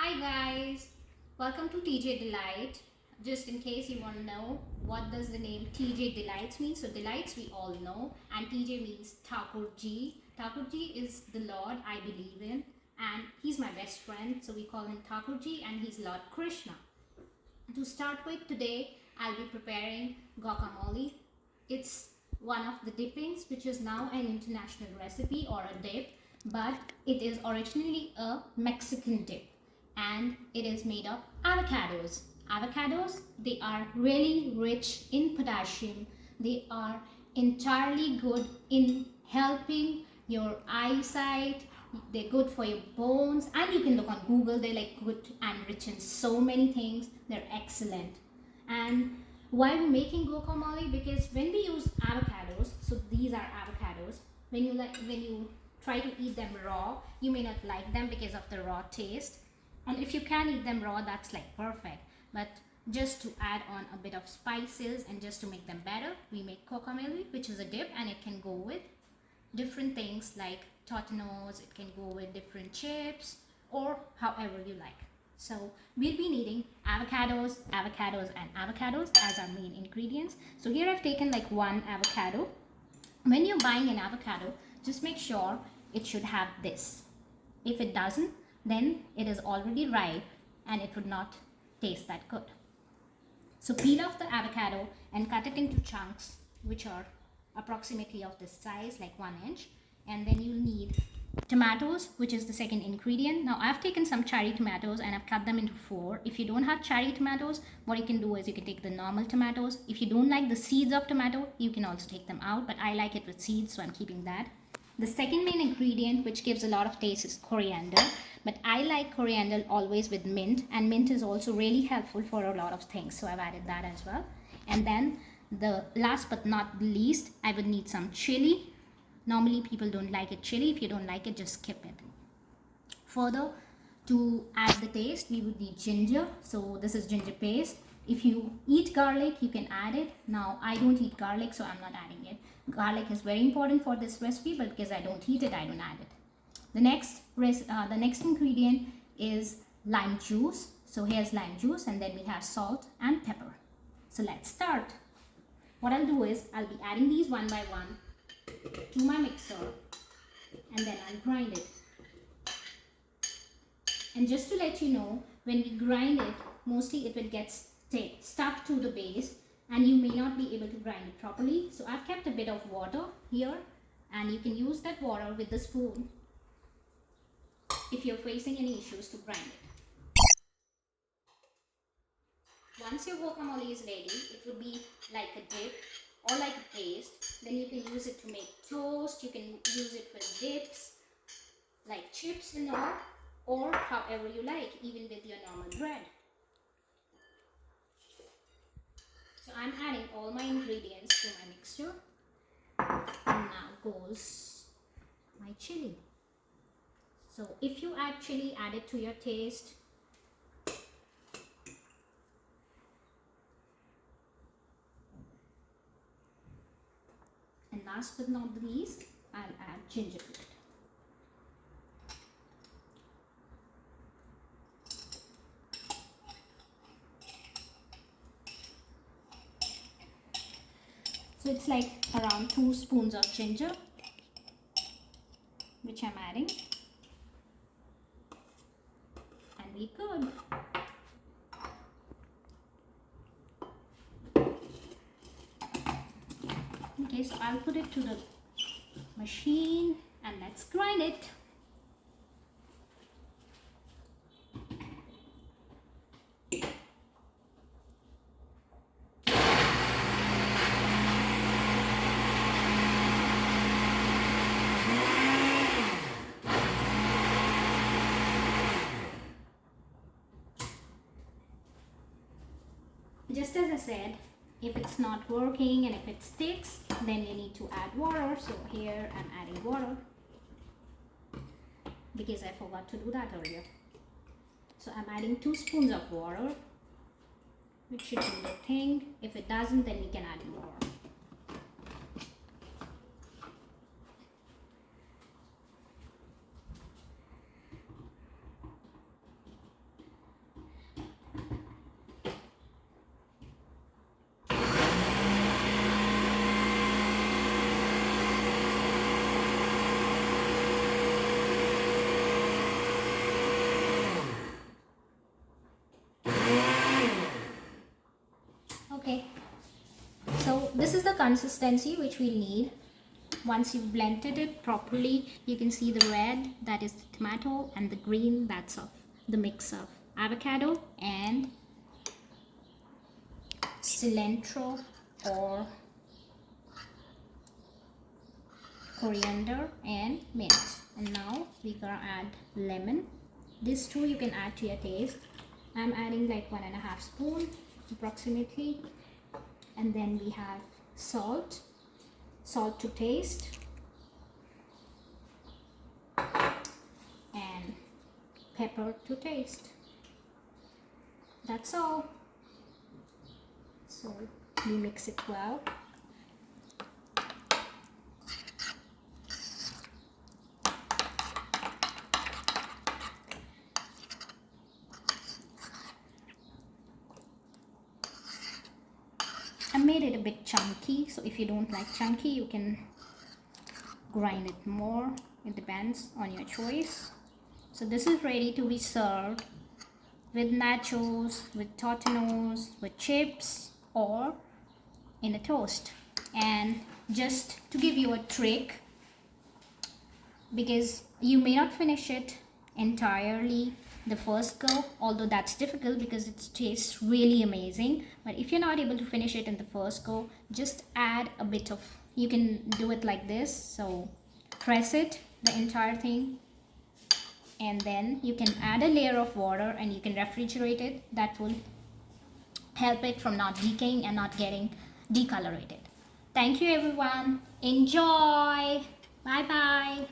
Hi guys, welcome to TJ Delight. Just in case you want to know what does the name TJ Delights mean. So delights we all know, and TJ means Thakurji. Thakurji is the Lord I believe in, and he's my best friend. So we call him Thakurji, and he's Lord Krishna. To start with, today I'll be preparing guacamole. It's one of the dippings which is now an international recipe or a dip, but it is originally a Mexican dip and it is made of avocados. Avocados, they are really rich in potassium. They are entirely good in helping your eyesight. They're good for your bones, and you can look on Google. They're like good and rich in so many things. They're excellent. And why we're making guacamole? Because when we use avocados, so these are avocados, when you try to eat them raw, you may not like them because of the raw taste. And if you can eat them raw, that's like perfect. But just to add on a bit of spices and just to make them better, we make guacamole, which is a dip, and it can go with different things like tortillas, it can go with different chips, or however you like. So we'll be needing avocados, avocados, and avocados as our main ingredients. So here I've taken like one avocado. When you're buying an avocado, just make sure it should have this. If it doesn't, then it is already ripe and it would not taste that good. So peel off the avocado and cut it into chunks which are approximately of this size, like 1 inch. And then you'll need tomatoes, which is the second ingredient. Now I've taken some cherry tomatoes and I've cut them into 4. If you don't have cherry tomatoes, what you can do is you can take the normal tomatoes. If you don't like the seeds of tomato, you can also take them out, but I like it with seeds, so I'm keeping that. The second main ingredient, which gives a lot of taste, is coriander. But I like coriander always with mint, and mint is also really helpful for a lot of things, so I've added that as well. And then the last but not the least, I would need some chili. Normally people don't like it chili. If you don't like it, just skip it. Further, to add the taste, we would need ginger. So this is ginger paste. If you eat garlic, you can add it. Now I don't eat garlic, so I'm not adding it. Garlic is very important for this recipe, but because I don't eat it, I don't add it. The next ingredient is lime juice. So here's lime juice, and then we have salt and pepper. So let's start. What I'll do is I'll be adding these one by one to my mixer, and then I'll grind it. And just to let you know, when we grind it, mostly it will get stuck to the base and you may not be able to grind it properly. So I've kept a bit of water here, and you can use that water with the spoon if you're facing any issues to grind it. Once your guacamole is ready, it would be like a dip or like a paste. Then you can use it to make toast, you can use it for dips like chips and all, or however you like, even with your normal bread. So I'm adding all my ingredients to my mixture, and now goes my chili. So if you add chili, add it to your taste. And last but not the least, I'll add ginger to it. So it's like around 2 spoons of ginger, which I'm adding. And we're good. Okay, so I'll put it to the machine and let's grind it. Just as I said, if it's not working and if it sticks, then you need to add water. So here I'm adding water because I forgot to do that earlier. So I'm adding 2 spoons of water, which should do the thing. If it doesn't, then we can add more. consistency which we'll need. Once you've blended it properly, you can see the red, that is the tomato, and the green, that's of the mix of avocado and cilantro or coriander and mint. And now we're gonna add lemon. These two you can add to your taste. I'm adding like 1.5 spoon approximately. And then we have salt to taste, and pepper to taste. That's all. So we mix it well. I made it a bit chunky, so if you don't like chunky, you can grind it more. It depends on your choice. So this is ready to be served with nachos, with tortillas, with chips, or in a toast. And just to give you a trick, because you may not finish it entirely the first go, although that's difficult because it tastes really amazing. But if you're not able to finish it in the first go, just add a bit of, you can do it like this. So press it, the entire thing, and then you can add a layer of water and you can refrigerate it. That will help it from not decaying and not getting decolorated. Thank you everyone. Enjoy. Bye bye.